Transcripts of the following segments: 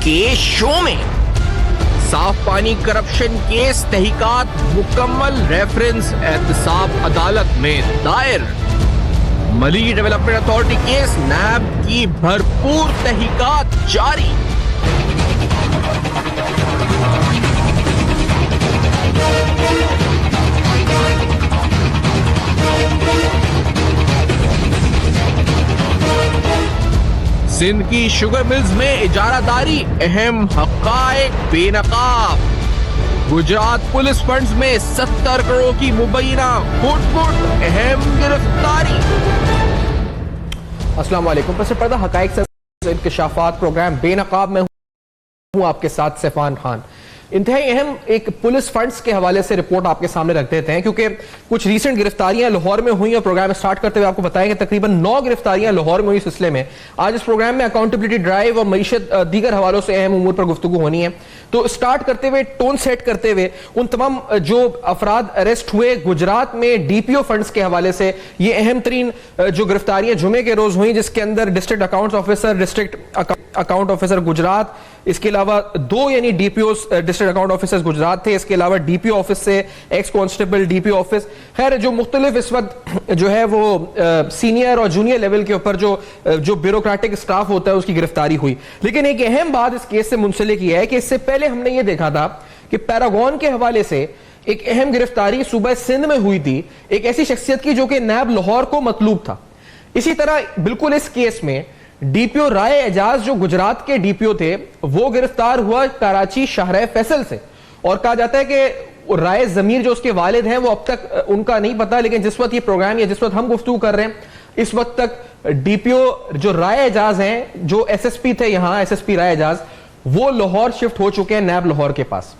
के शो में। साफ पानी करप्शन केस तहकीकात मुकम्मल, रेफरेंस एहतसाब अदालत में दायर। मली डेवलपमेंट अथॉरिटी केस, नैब की भरपूर तहकीकात जारी। सिंध की शुगर मिल्स में इजारादारी, अहम हक़ाइक़ बेनकाब। गुजरात पुलिस फंड्स में 70 करोड़ की मुबैना गुट, अहम गिरफ्तारी। अस्सलाम वालेकुम। पस पर्दा हक़ाइक़ से इंकशाफात प्रोग्राम बेनकाब में हूँ आपके साथ सैफान खान। इंतहाई अहम एक पुलिस फंड्स के हवाले से रिपोर्ट आपके सामने रख देते हैं, क्योंकि कुछ रीसेंट गिरफ्तारियां लाहौर में हुई और प्रोग्राम स्टार्ट करते हुए आपको बताएं कि तकरीबन 9 गिरफ्तारियां लाहौर में हुई सिलसिले में। आज इस प्रोग्राम में अकाउंटेबिलिटी ड्राइव और मईशत दीगर हवालों से अहम उमूर पर गुफ्तगू होनी है। तो स्टार्ट करते हुए, टोन सेट करते हुए, उन तमाम जो अफराद अरेस्ट हुए गुजरात में डीपीओ फंड्स के हवाले से, ये अहम तरीन जो गिरफ्तारियां जुमे के रोज हुई, जिसके अंदर district accounts officer, district account officer Gujarat, इसके अलावा 2 यानी DPO district account officers Gujarat थे, इसके अलावा डीपीओ ऑफिस से एक्स कांस्टेबल डीपीओ ऑफिस, खैर जो मुख्तलिफ इस वक्त जो है वो सीनियर और जूनियर लेवल के ऊपर जो ब्यूरोक्रेटिक स्टाफ होता है उसकी गिरफ्तारी हुई। लेकिन एक अहम बात इस केस से मुंसलिक यह है कि इससे पहले हमने ये देखा था कि पैरागॉन के हवाले से एक अहम गिरफ्तारी सूबा सिंध में हुई थी, एक ऐसी शख्सियत की जो कि नैब लाहौर को मतलूब था। इसी तरह बिल्कुल इस केस में डीपीओ राय एजाज जो गुजरात के डीपीओ थे वो गिरफ्तार हुआ कराची शाहराह फैसल से, और कहा जाता है कि राय जमीर जो उसके वालिद हैं वो अब तक उनका नहीं पता, लेकिन जिस वक्त ये प्रोग्राम या जिस वक्त हम गुफ्तगू कर रहे हैं इस वक्त तक डीपीओ जो राय एजाज हैं, जो एसएसपी थे यहां, एसएसपी राय एजाज, वो लाहौर शिफ्ट हो चुके हैं नैब लाहौर के पास।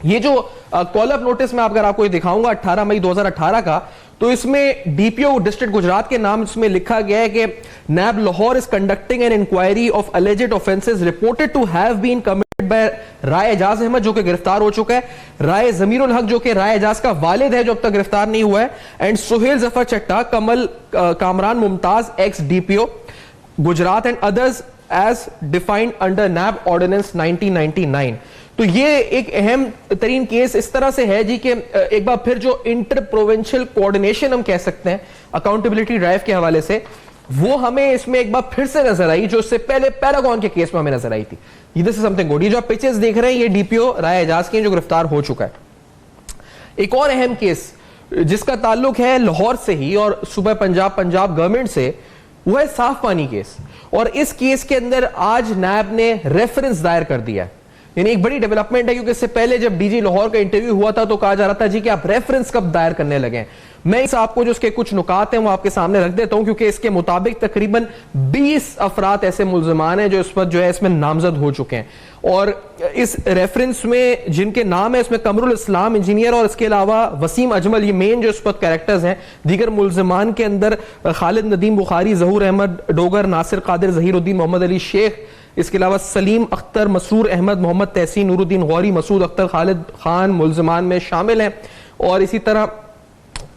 ये जो कॉल अप नोटिस मैं अगर आपको दिखाऊंगा 18 मई 2018 का, तो इसमें डीपीओ डिस्ट्रिक्ट गुजरात के नाम इसमें लिखा गया है कि NAB Lahore is conducting an inquiry of alleged offences reported to have been committed by Rai Ejaz Ahmed जो कि गिरफ्तार हो चुका है, राय जमीरुल हक जो कि राय एजाज का वालिद है जो अब तक गिरफ्तार नहीं हुआ है, and Suhail Zafar Chattha, Kamal Kamran Mumtaz ex DPO Gujrat and others as defined under NAB ordinance 1999। तो ये एक अहम तरीन केस इस तरह से है जी कि एक बार फिर जो इंटर प्रोविंशियल कोऑर्डिनेशन हम कह सकते हैं अकाउंटेबिलिटी ड्राइव के हवाले से, वो हमें इसमें एक बार फिर से नजर आई जो इससे पहले पैरागॉन के केस में हमें नजर आई थी। This is something good. ये जो आप पिक्चर्स देख रहे हैं ये डीपीओ राय एजाज के जो गिरफ्तार हो चुका है। एक और अहम केस जिसका ताल्लुक है लाहौर से ही और सूबा पंजाब गवर्नमेंट से, वो है साफ पानी केस। और इस केस के अंदर आज नैब ने रेफरेंस दायर कर दिया है, यानी एक बड़ी डेवलपमेंट है, क्योंकि इससे पहले जब डीजी लाहौर का इंटरव्यू हुआ था तो कहा जा रहा था जी कि आप रेफरेंस कब दायर करने लगे। मैं इस आपको जो उसके कुछ नुकात हैं वो आपके सामने रख देता हूं, क्योंकि इसके मुताबिक तकरीबन 20 अफराद ऐसे मुल्जिमान हैं जो इस वक्त जो है इसमें नामजद हो चुके हैं। और इस रेफरेंस में जिनके नाम है इसमें कमरुल इस्लाम इंजीनियर और इसके अलावा वसीम अजमल, ये मेन जो इस वक्त कैरेक्टर्स हैं। दीगर मुल्जिमान के अंदर खालिद नदीम बुखारी, जहूर अहमद डोगर, नासिर कादिर, जहीरुद्दीन मोहम्मद अली शेख, इसके अलावा सलीम अख्तर, मसरूर अहमद, मोहम्मद तहसीन, नूरुद्दीन गौरी, मसूद अख्तर, खालिद खान मुल्जिमान में शामिल हैं। और इसी तरह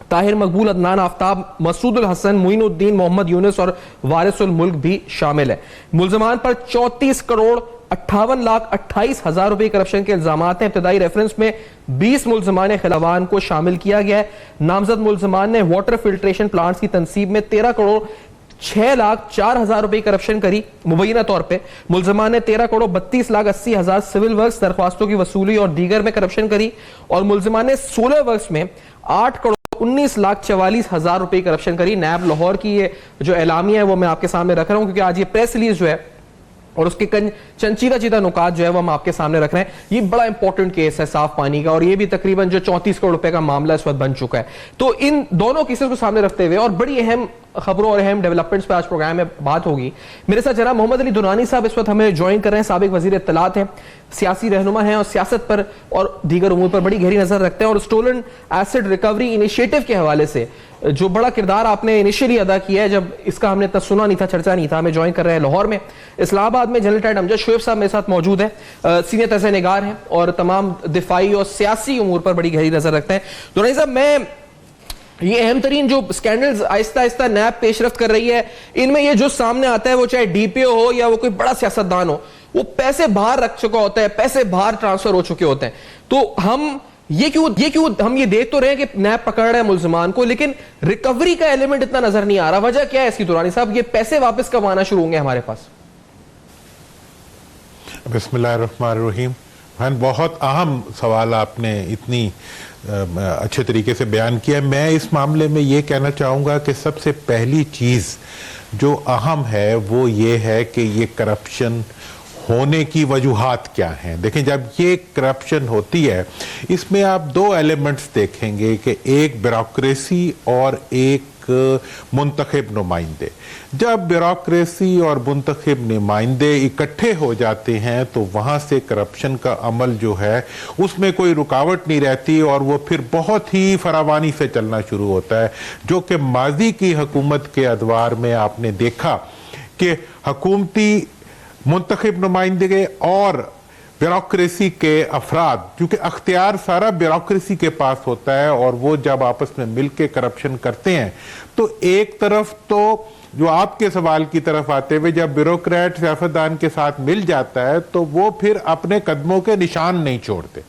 ताहिर मकबूल, अदनान आफ्ताब, मसूदुल हसन, मुइनुद्दीन, मोहम्मद यूनुस और वारिसुल मुल्क भी शामिल है। मुल्जिमान पर 34 करोड़ 58 लाख 28 हजार रुपए करप्शन के इल्जाम हैं। इब्तदाई रेफरेंस में 20 मुल्जिमान खिलावान को शामिल किया गया है। नामजद मुल्जिमान ने वाटर फिल्ट्रेशन प्लांट्स की तनसीब में 13 करोड़ 6 लाख 4 हजार रुपए करप्शन करी मुबैना तौर पे। मुल्जिमान ने 13 करोड़ 32 लाख 80 हजार सिविल वर्क्स दरख्वास्तों की वसूली और दीगर में करप्शन करी। और मुल्जिमान ने 16 वर्क्स में 8 करोड़ 19 लाख 44 हजार रुपए करप्शन करी। नैब लाहौर की ये जो एलामिया है वो मैं आपके सामने रख रहा हूं, क्योंकि आज ये प्रेस रिलीज जो है और उसके चंचीदा चीदा नुकात जो है वो हम आपके सामने रख रहे हैं। ये बड़ा इंपॉर्टेंट केस है साफ पानी का, और ये भी तकरीबन जो 34 करोड़ रुपए का मामला इस वक्त बन चुका है। तो इन दोनों केसेस को सामने रखते हुए और बड़ी अहम खबरों और अहम डेवलपमेंट्स पर आज प्रोग्राम में बात होगी। मेरे साथ जनाब मोहम्मद अली दुरानी साहब इस वक्त हमें ज्वाइन कर रहे हैं। साबिक वजीर इत्तलात हैं, सियासी रहनुमा हैं और सियासत पर और दीगर उमूर पर बड़ी गहरी नजर रखते हैं। और स्टोलन एसिड रिकवरी इनिशिएटिव के हवाले से जो बड़ा किरदार आपने इनिशियली अदा किया है, जब इसका हमने इतना सुना नहीं था, चर्चा नहीं था, हमें ज्वाइन कर रहे हैं लाहौर में। इस्लामाबाद में जनरल टाइड अमजद शोएब साहब मेरे साथ मौजूद है, सीनियर तर्ज़ निगार हैं और तमाम दिफाई और सियासी उमूर पर बड़ी गहरी नजर रखते हैं। दुरानी साहब, मैं ये अहम तरीन जो स्कैंडल्स आहिस्ता आहिस्ता नैब पेशरफ्त कर रही है, इनमें ये जो सामने आता है वो चाहे डीपीओ हो या वो कोई बड़ा सियासतदान हो, वो पैसे बाहर रख चुका होता है, पैसे बाहर ट्रांसफर हो चुके होते हैं। तो हम ये क्यों हम ये देख तो रहे हैं कि नैब पकड़ रहा है मुल्जिमान को, लेकिन रिकवरी का एलिमेंट इतना नजर नहीं आ रहा। वजह क्या है इसकी दुरानी साहब? ये पैसे वापस कब आना शुरू होंगे हमारे पास? बिस्मिल्लाहिर्रहमानिर्रहीम। बहुत अहम सवाल आपने इतनी अच्छे तरीके से बयान किया। मैं इस मामले में ये कहना चाहूँगा कि सबसे पहली चीज़ जो अहम है वो ये है कि ये करप्शन होने की वजूहात क्या हैं। देखें, जब ये करप्शन होती है इसमें आप दो एलिमेंट्स देखेंगे कि एक ब्यूरोक्रेसी और एक मुंतखब नुमाइंदे। जब ब्यूरोक्रेसी और मुंतखब नुमाइंदे इकट्ठे हो जाते हैं तो वहाँ से करप्शन का अमल जो है उसमें कोई रुकावट नहीं रहती और वो फिर बहुत ही फरावानी से चलना शुरू होता है, जो कि माजी की हुकूमत के अदवार में आपने देखा कि हुकूमती मुंतखब नुमाइंदे और ब्यूरोक्रेसी के अफराद, क्योंकि अख्तियार सारा ब्यूरोक्रेसी के पास होता है और वो जब आपस में मिलकर करप्शन करते हैं तो एक तरफ तो जो आपके सवाल की तरफ आते हुए जब ब्यूरोक्रेट सियासतदान के साथ मिल जाता है तो वो फिर अपने कदमों के निशान नहीं छोड़ते।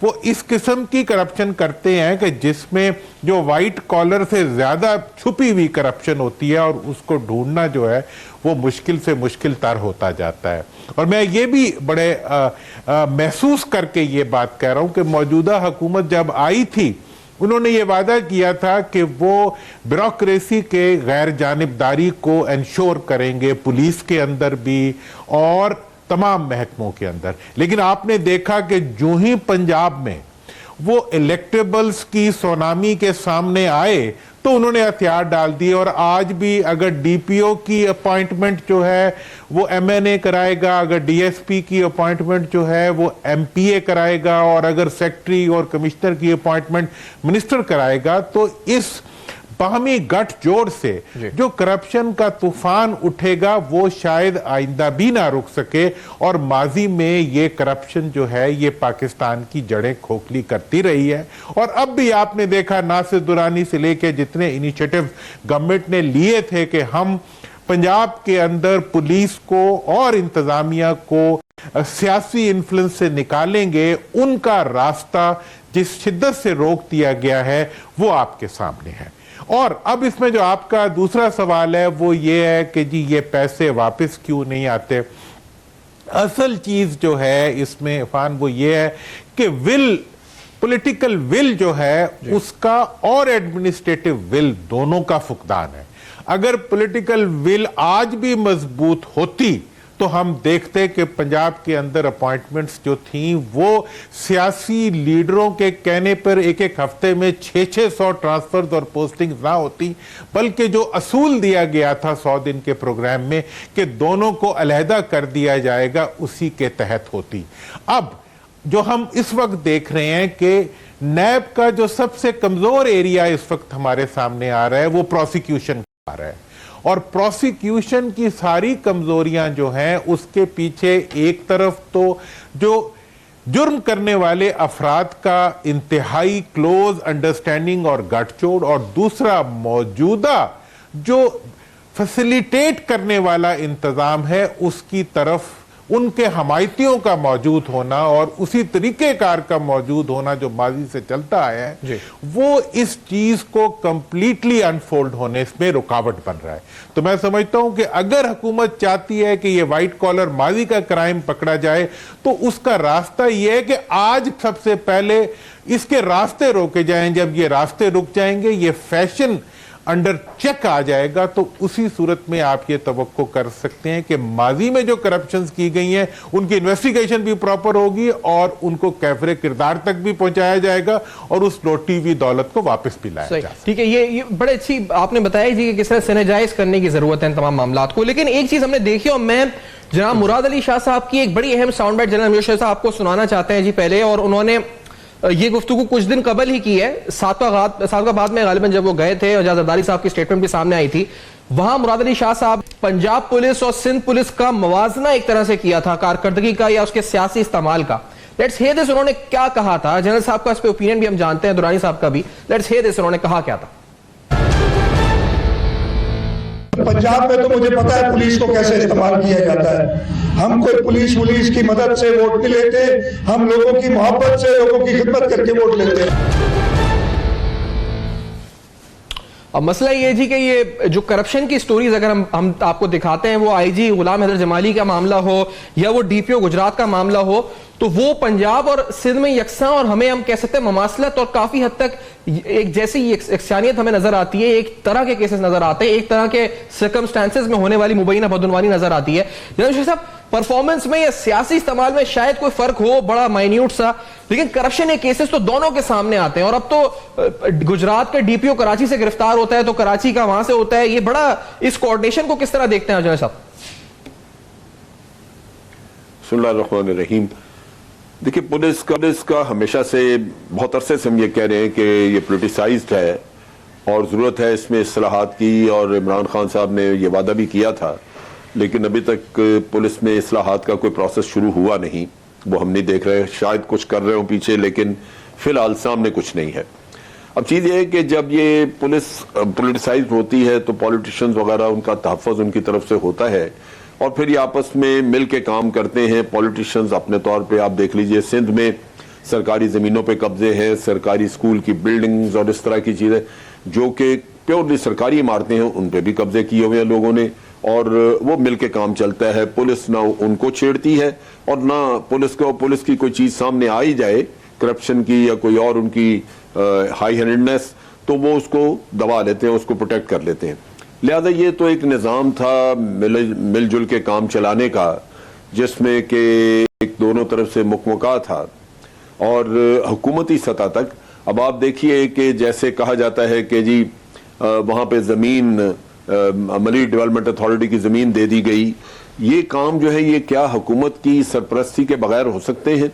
वो इस किस्म की करप्शन करते हैं कि जिसमें जो वाइट कॉलर से ज्यादा छुपी हुई करप्शन होती है और उसको ढूंढना जो है वो मुश्किल से मुश्किल तर होता जाता है। और मैं ये भी बड़े महसूस करके ये बात कह रहा हूं कि मौजूदा हुकूमत जब आई थी उन्होंने ये वादा किया था कि वो ब्यूरोक्रेसी के गैर जानिबदारी को इंश्योर करेंगे, पुलिस के अंदर भी और तमाम महकमों के अंदर। लेकिन आपने देखा कि जो ही पंजाब में वो इलेक्टेबल्स की सोनामी के सामने आए तो उन्होंने हथियार डाल दिए और आज भी अगर डीपीओ की अपॉइंटमेंट जो है वो एमएनए कराएगा, अगर डीएसपी की अपॉइंटमेंट जो है वो एमपीए कराएगा और अगर सेक्रेटरी और कमिश्नर की अपॉइंटमेंट मिनिस्टर कराएगा, तो इस बाहमी गठजोड़ से जो करप्शन का तूफान उठेगा वो शायद आइंदा भी ना रुक सके। और माजी में ये करप्शन जो है ये पाकिस्तान की जड़ें खोखली करती रही है और अब भी आपने देखा नासिर दुरानी से लेके जितने इनिशिएटिव गवर्नमेंट ने लिए थे कि हम पंजाब के अंदर पुलिस को और इंतजामिया को सियासी इन्फ्लुएंस से निकालेंगे, उनका रास्ता जिस शिद्दत से रोक दिया गया है वो आपके सामने है। और अब इसमें जो आपका दूसरा सवाल है वो ये है कि जी ये पैसे वापस क्यों नहीं आते। असल चीज जो है इसमें इरफान वो ये है कि पॉलिटिकल विल जो है उसका और एडमिनिस्ट्रेटिव विल दोनों का फुकदान है। अगर पॉलिटिकल विल आज भी मजबूत होती तो हम देखते कि पंजाब के अंदर अपॉइंटमेंट्स जो थी वो सियासी लीडरों के कहने पर एक एक हफ्ते में 600 ट्रांसफर्स और पोस्टिंग्स ना होती, बल्कि जो असूल दिया गया था 100 दिन के प्रोग्राम में कि दोनों को अलहदा कर दिया जाएगा, उसी के तहत होती। अब जो हम इस वक्त देख रहे हैं कि नैब का जो सबसे कमजोर एरिया इस वक्त हमारे सामने आ रहा है वो प्रोसिक्यूशन आ रहा है और प्रोसिक्यूशन की सारी कमजोरियां जो हैं उसके पीछे एक तरफ तो जो जुर्म करने वाले अफराद का इंतहाई क्लोज अंडरस्टैंडिंग और गठजोड़ और दूसरा मौजूदा जो फैसिलिटेट करने वाला इंतजाम है उसकी तरफ उनके हमायतियों का मौजूद होना और उसी तरीकेकार का मौजूद होना जो माजी से चलता आया है वो इस चीज को कंप्लीटली अनफोल्ड होने में रुकावट बन रहा है। तो मैं समझता हूं कि अगर हुकूमत चाहती है कि ये व्हाइट कॉलर माजी का क्राइम पकड़ा जाए तो उसका रास्ता यह है कि आज सबसे पहले इसके रास्ते रोके जाएं। जब ये रास्ते रुक जाएंगे, ये फैशन अंडर चेक आ जाएगा, तो उसी सूरत में आप ये तवक्को कर सकते हैं कि माजी में जो करप्शंस की गई हैं उनकी इन्वेस्टिगेशन भी प्रॉपर होगी और उनको कैफरे किरदार तक भी पहुंचाया जाएगा और उस लौटी हुई दौलत को वापस भी लाया जाएगा। ठीक है, ये बड़े अच्छी आपने बताया जी कि किस तरह सिनेजाइज करने की जरूरत है तमाम मामलात को। लेकिन एक चीज हमने देखी और मैं जनाब मुराद अली शाह साहब की एक बड़ी अहम sound bite general Amir Shah साहब को सुनाना चाहते हैं जी पहले, और उन्होंने ये गुफ्तगू कुछ दिन कबल ही की है। सादकाबाद में गालिबन जब वो गए थे और जरदारी साहब की स्टेटमेंट भी सामने आई थी, वहां मुराद अली शाह साहब पंजाब पुलिस और सिंध पुलिस का मवाजना एक तरह से किया था, कारकर्दगी का या उसके सियासी इस्तेमाल का। लेट्स हियर दिस, उन्होंने क्या कहा था। जनरल साहब का इस पे ओपिनियन भी हम जानते हैं, दुरानी साहब का भी। लेट्स हियर दिस, उन्होंने कहा क्या था। पंजाब में तो मुझे पता है पुलिस को कैसे इस्तेमाल किया जाता है। हम कोई पुलिस की मदद से वोट नहीं लेते, हम लोगों की मोहब्बत से, लोगों की खिदमत करके वोट लेते हैं। अब मसला ये जी कि ये जो करप्शन की स्टोरीज अगर हम आपको दिखाते हैं, वो आईजी गुलाम हैदर जमाली का मामला हो या वो डीपीओ गुजरात का मामला हो, तो वो पंजाब और सिंध में यकसा और हमें हम कह सकते हैं ममासलत और काफी हद तक एक जैसी यकसानियत हमें नजर आती है। एक तरह के केसेस नजर आते हैं, एक तरह के सर्कमस्टांसेस में होने वाली मुबैना बदउनवानी नजर आती है। जनरल साहब, परफॉर्मेंस में या सियासी इस्तेमाल में शायद कोई फर्क हो बड़ा माइन्यूट सा, लेकिन करप्शन के केसेस तो दोनों के सामने आते हैं। और अब तो गुजरात का डीपीओ कराची से गिरफ्तार होता है तो कराची का वहां से होता है। ये बड़ा, इस कोऑर्डिनेशन को किस तरह देखते हैं जनरल साहब? बिस्मिल्लाहिर्रहमानिर्रहीम। देखिए, पुलिस का हमेशा से बहुत अरसे से हम ये कह रहे हैं कि ये पोलिटिसाइज्ड है और ज़रूरत है इसमें इस्लाहात की, और इमरान खान साहब ने ये वादा भी किया था, लेकिन अभी तक पुलिस में इस्लाहात का कोई प्रोसेस शुरू हुआ नहीं। वो हम नहीं देख रहे, शायद कुछ कर रहे हो पीछे, लेकिन फिलहाल सामने कुछ नहीं है। अब चीज़ ये है कि जब ये पुलिस पोलिटिसाइज होती है तो पॉलिटिशियंस वगैरह, उनका तहफ़्फ़ुज़ उनकी तरफ से होता है और फिर ये आपस में मिल के काम करते हैं। पॉलिटिशियंस अपने तौर पे आप देख लीजिए, सिंध में सरकारी ज़मीनों पे कब्जे हैं, सरकारी स्कूल की बिल्डिंग्स और इस तरह की चीज़ें जो कि प्योरली सरकारी इमारतें हैं, उन पे भी कब्जे किए हुए हैं लोगों ने, और वो मिल के काम चलता है। पुलिस ना उनको छेड़ती है और ना पुलिस की कोई चीज़ सामने आ ही जाए करप्शन की या कोई और उनकी हाई हैंडेडनेस, तो वो उसको दबा लेते हैं, उसको प्रोटेक्ट कर लेते हैं। लिहाजा ये तो एक निज़ाम था मिलजुल के काम चलाने का, जिसमें कि एक दोनों तरफ से मुकमका था और हुकूमती सतह तक। अब आप देखिए कि जैसे कहा जाता है कि जी वहाँ पे ज़मीन अमली डेवलपमेंट अथॉरिटी की ज़मीन दे दी गई, ये काम जो है ये क्या हुकूमत की सरपरस्ती के बगैर हो सकते हैं?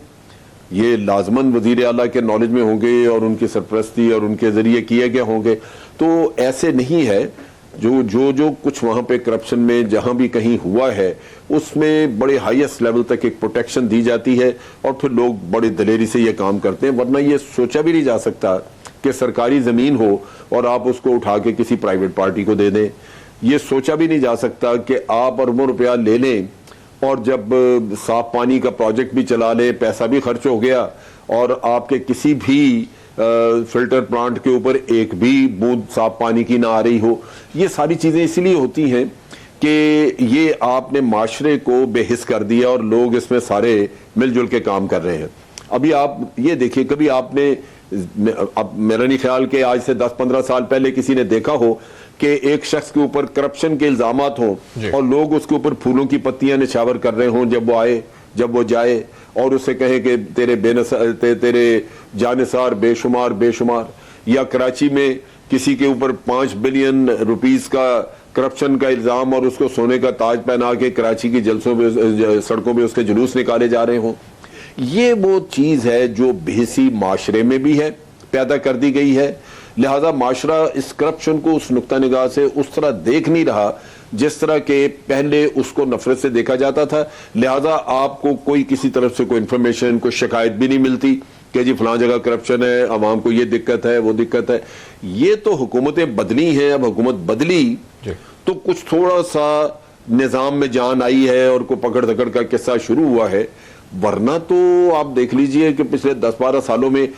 ये लाजमन वज़ीर आला के नॉलेज में होंगे और उनकी सरपरस्ती और उनके ज़रिए किए गए होंगे। तो ऐसे नहीं है। जो कुछ वहाँ पे करप्शन में जहाँ भी कहीं हुआ है, उसमें बड़े हाईएस्ट लेवल तक एक प्रोटेक्शन दी जाती है और फिर लोग बड़ी दलेरी से ये काम करते हैं। वरना ये सोचा भी नहीं जा सकता कि सरकारी ज़मीन हो और आप उसको उठा के किसी प्राइवेट पार्टी को दे दें। ये सोचा भी नहीं जा सकता कि आप अरबों रुपया ले लें और जब साफ पानी का प्रोजेक्ट भी चला लें, पैसा भी खर्च हो गया और आपके किसी भी फिल्टर प्लांट के ऊपर एक भी बूंद साफ पानी की ना आ रही हो। ये सारी चीज़ें इसलिए होती हैं कि ये आपने माशरे को बेहिस कर दिया और लोग इसमें सारे मिलजुल के काम कर रहे हैं। अभी आप ये देखिए, कभी आपने, अब मेरा नहीं ख्याल कि आज से 10-15 साल पहले किसी ने देखा हो कि एक शख्स के ऊपर करप्शन के इल्जामात हों और लोग उसके ऊपर फूलों की पत्तियां निछावर कर रहे हों जब वो जाए और उससे कहे कि तेरे जानिसार बेशुमार। या कराची में किसी के ऊपर 5 बिलियन रुपीस का करप्शन का इल्जाम और उसको सोने का ताज पहना के कराची की जलसों में, सड़कों में उसके जुलूस निकाले जा रहे हों। ये वो चीज है जो बेहसी माशरे में भी है, पैदा कर दी गई है। लिहाजा माशरा इस करप्शन को उस नुक्ता निगाह से उस तरह देख नहीं रहा जिस तरह के पहले उसको नफरत से देखा जाता था। लिहाजा आपको कोई किसी तरफ से कोई इंफॉर्मेशन, कोई शिकायत भी नहीं मिलती कि जी फलां जगह करप्शन है, अवाम को ये दिक्कत है, वो दिक्कत है। ये तो हुकूमतें बदली हैं। अब हुकूमत बदली तो कुछ थोड़ा सा निज़ाम में जान आई है और को पकड़ धकड़ का किस्सा शुरू हुआ है। वरना तो आप देख लीजिए कि पिछले 10-12 सालों में,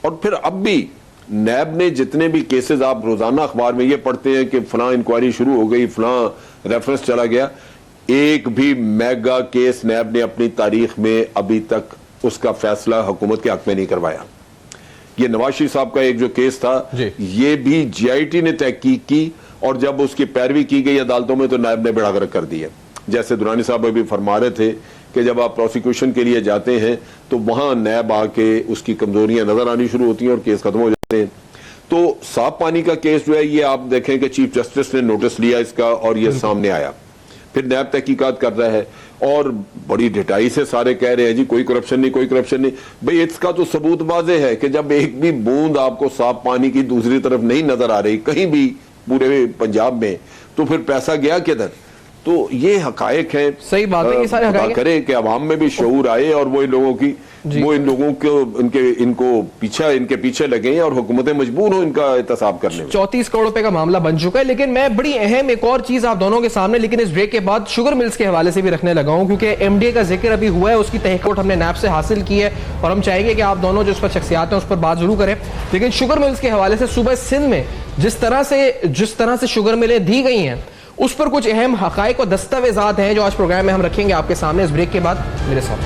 और फिर अब भी नैब ने जितने भी केसेस, आप रोजाना अखबार में ये पढ़ते हैं कि फलां इंक्वायरी शुरू हो गई, फलां रेफरेंस चला गया, एक भी मेगा केस नैब ने अपनी तारीख में अभी तक उसका फैसला हुकूमत के हक में नहीं करवाया। ये नवाज शरीफ साहब का एक जो केस था, ये भी GIT ने तहकीक की और जब उसकी पैरवी की गई अदालतों में तो नायब ने बेड़ा गर्क कर दिया। जैसे दुरानी साहब अभी फरमा रहे थे कि जब आप प्रोसिक्यूशन के लिए जाते हैं तो वहां नैब आके उसकी कमजोरियां नजर आनी शुरू होती हैं और केस खत्म हो जाते हैं। तो साफ पानी का केस जो है, ये आप देखें कि चीफ जस्टिस ने नोटिस लिया इसका और ये सामने आया, फिर नैब तहकीकात कर रहा है और बड़ी ढिठाई से सारे कह रहे हैं जी कोई करप्शन नहीं, कोई करप्शन नहीं। भाई इसका तो सबूत वाजे है कि जब एक भी बूंद आपको साफ पानी की दूसरी तरफ नहीं नजर आ रही कहीं भी पूरे पंजाब में, तो फिर पैसा गया किधर? तो ये हकायक है। सही बात है, ये सारे हकायक करें कि अवाम में भी शऊर आए और वो इन लोगों की इनके पीछे लगे और हुकूमतें मजबूर हो इनका एहतसाब करने में। 34 करोड़ रुपए का मामला बन चुका है। लेकिन मैं बड़ी अहम एक और चीज आप दोनों के सामने, लेकिन इस ब्रेक के बाद शुगर मिल्स के हवाले से भी रखने लगा हूं, क्योंकि एमडीए का जिक्र अभी हुआ है, उसकी तहकीकात हमने नैब से हासिल की है और हम चाहेंगे कि आप दोनों जो उस पर शख्सियात हैं उस पर बात जरूर करें। लेकिन शुगर मिल्स के हवाले से सूबा सिंध में जिस तरह से शुगर मिलें दी गई हैं, उस पर कुछ अहम हकायक और दस्तावेजात हैं जो आज प्रोग्राम में हम रखेंगे आपके सामने। इस ब्रेक के बाद मेरे साथ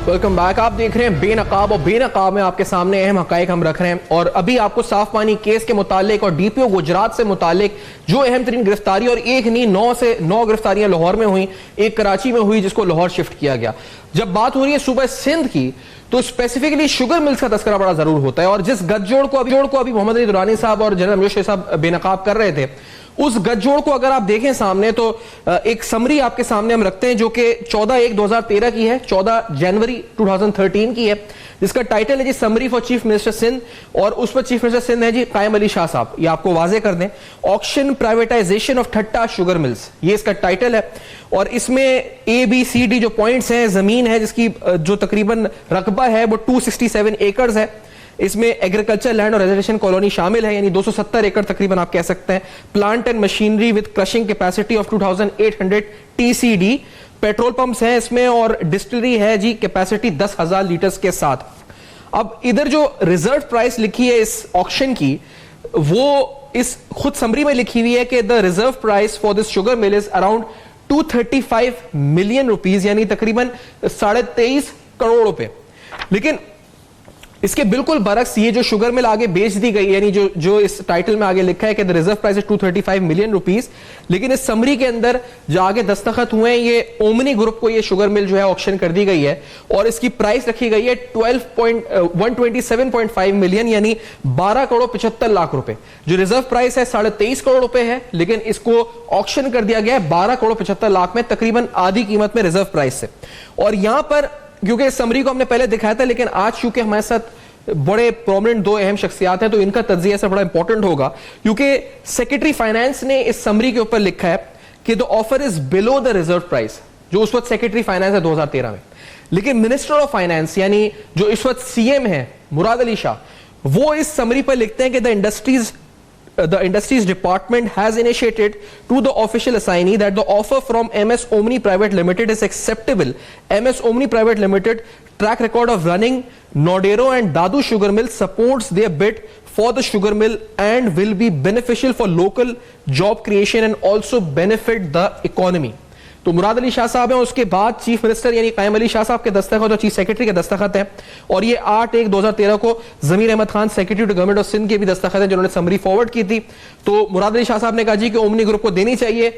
वेलकम बैक। आप देख रहे हैं बेनकाब, और बेनकाब में आपके सामने अहम हकायक हम रख रहे हैं। और अभी आपको साफ पानी केस के मुतालिक और डीपीओ गुजरात से मुतालिक जो अहम तरीन गिरफ्तारी, और एक नहीं 9 गिरफ्तारियां लाहौर में हुई, एक कराची में हुई जिसको लाहौर शिफ्ट किया गया। जब बात हो रही है सूबा सिंध की तो स्पेसिफिकली शुगर मिल्स का तस्करा बड़ा जरूर होता है। और जिस गठजोड़ को अभी मोहम्मद अली दुरानी साहब और जनरल अमजद शेख साहब बेनकाब कर रहे थे, उस गठजोड़ को अगर आप देखें सामने तो एक समरी आपके सामने हम रखते हैं जो कि 14/1/2013 की है, 14 जनवरी 2013 की है, जिसका टाइटल है जी summary for chief minister Sindh. और उस पर चीफ मिनिस्टर सिंध है जी कायम अली शाह साहब। ये आपको वाजे कर दें, auction privatisation of Thatta sugar mills, ये इसका टाइटल है। और इसमें ABCD जो पॉइंट्स हैं, जमीन है जिसकी जो तकरीबन रकबा है वो 267 एकड़ है। इसमें एग्रीकल्चर लैंड और रेजर्वेशन कॉलोनी शामिल है, यानी 270 एकड़ तकरीबन आप कह सकते हैं। Plant and machinery with crushing capacity of 2800 TCD। Petrol pumps हैं इसमें और डिस्टिलरी है जी कैपेसिटी 10,000 लीटर्स के साथ। अब इधर जो रिजर्व प्राइस लिखी है इस ऑक्शन की, वो इस खुद समरी में लिखी हुई है कि the reserve price for this sugar mill is around 235 million rupees, यानी तकरीबन 23.5 करोड़ रुपए। लेकिन इसके बिल्कुल बरक्स ये जो शुगर मिल आगे बेच दी गई, यानी जो इस टाइटल में आगे लिखा है कि the reserve price is 235 million rupees, लेकिन इस समरी के अंदर जो आगे दस्तखत हुए हैं, ये ओमनी ग्रुप को ये शुगर मिल जो है ऑक्शन कर दी गई है और इसकी प्राइस रखी गई है 127.5 मिलियन, यानी 12 करोड़ 75 लाख रुपए। जो रिजर्व प्राइस है 23.5 करोड़ रुपए है, लेकिन इसको ऑक्शन कर दिया गया है 12 करोड़ 75 लाख में, तकरीबन आधी कीमत में रिजर्व प्राइस से। और यहां पर क्योंकि इस समरी को हमने पहले दिखाया था, लेकिन आज चूंकि हमारे साथ बड़े प्रोमिनेंट 2 अहम शख्सियात हैं तो इनका तज्जिया से बड़ा इंपॉर्टेंट होगा, क्योंकि सेक्रेटरी फाइनेंस ने इस समरी के ऊपर लिखा है कि the offer is below the reserve price, जो उस वक्त सेक्रेटरी फाइनेंस है 2013 में। लेकिन मिनिस्टर ऑफ फाइनेंस यानी जो इस वक्त CM है मुराद अली शाह, वो इस समरी पर लिखते हैं कि the industries department has initiated to the official assignee that the offer from MS Omni Private Limited is acceptable. MS Omni Private Limited track record of running Nodero and Dadu sugar mill supports their bid for the sugar mill and will be beneficial for local job creation and also benefit the economy. तो मुराद अली शाह साहब हैं, उसके बाद chief minister यानी कायम अली शाह साहब के दस्तखत और चीफ सेक्रेटरी के दस्तखत हैं। और ये 8/1/2013 को Zameer Ahmed Khan secretary to government of Sindh के भी दस्तखत हैं जिन्होंने समरी फॉरवर्ड की थी। तो मुराद अली शाह साहब ने कहा जी कि ओमनी ग्रुप को देनी चाहिए,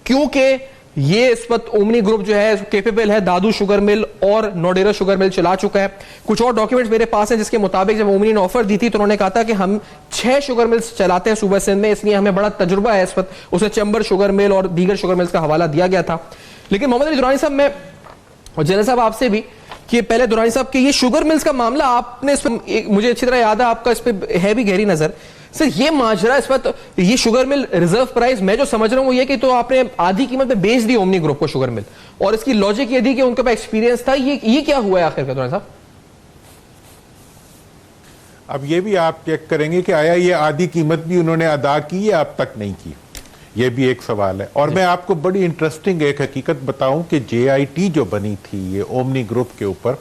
क्योंकि ये इस वक्त ओमनी ग्रुप जो है कैपेबल है, दादू शुगर मिल और नोडेरा शुगर मिल चला चुका है। कुछ और डॉक्यूमेंट्स मेरे पास हैं जिसके मुताबिक जब ओमनी ने ऑफर दी थी तो उन्होंने कहा था कि हम 6 शुगर मिल्स चलाते हैं सूबा सिंध में, इसलिए हमें बड़ा तजुर्बा है इस वक्त। उसे चंबर शुगर मिल और दीगर शुगर मिल्स का हवाला दिया गया था। लेकिन मोहम्मद अली दुरानी साहब, मैं और जनरल साहब आपसे भी कि पहले दुरानी साहब के ये शुगर मिल्स का मामला आपने इस पर मुझे अच्छी तरह याद है, आपका इस पर है भी गहरी नजर सर। ये माजरा इस वक्त ये शुगर मिल रिजर्व प्राइस मैं जो समझ रहा हूं वो ये कि तो आपने आधी कीमत में बेच दी ओमनी ग्रुप को शुगर मिल, और इसकी लॉजिक ये थी कि उनके पास एक्सपीरियंस था। ये क्या हुआ है आखिर का दुरानी साहब? अब ये भी आप चेक करेंगे कि आया ये आधी कीमत भी उन्होंने अदा की या अब तक नहीं की, ये भी एक सवाल है। और मैं आपको बड़ी इंटरेस्टिंग एक हकीकत बताऊं कि JIT जो बनी थी ये ओमनी ग्रुप के ऊपर,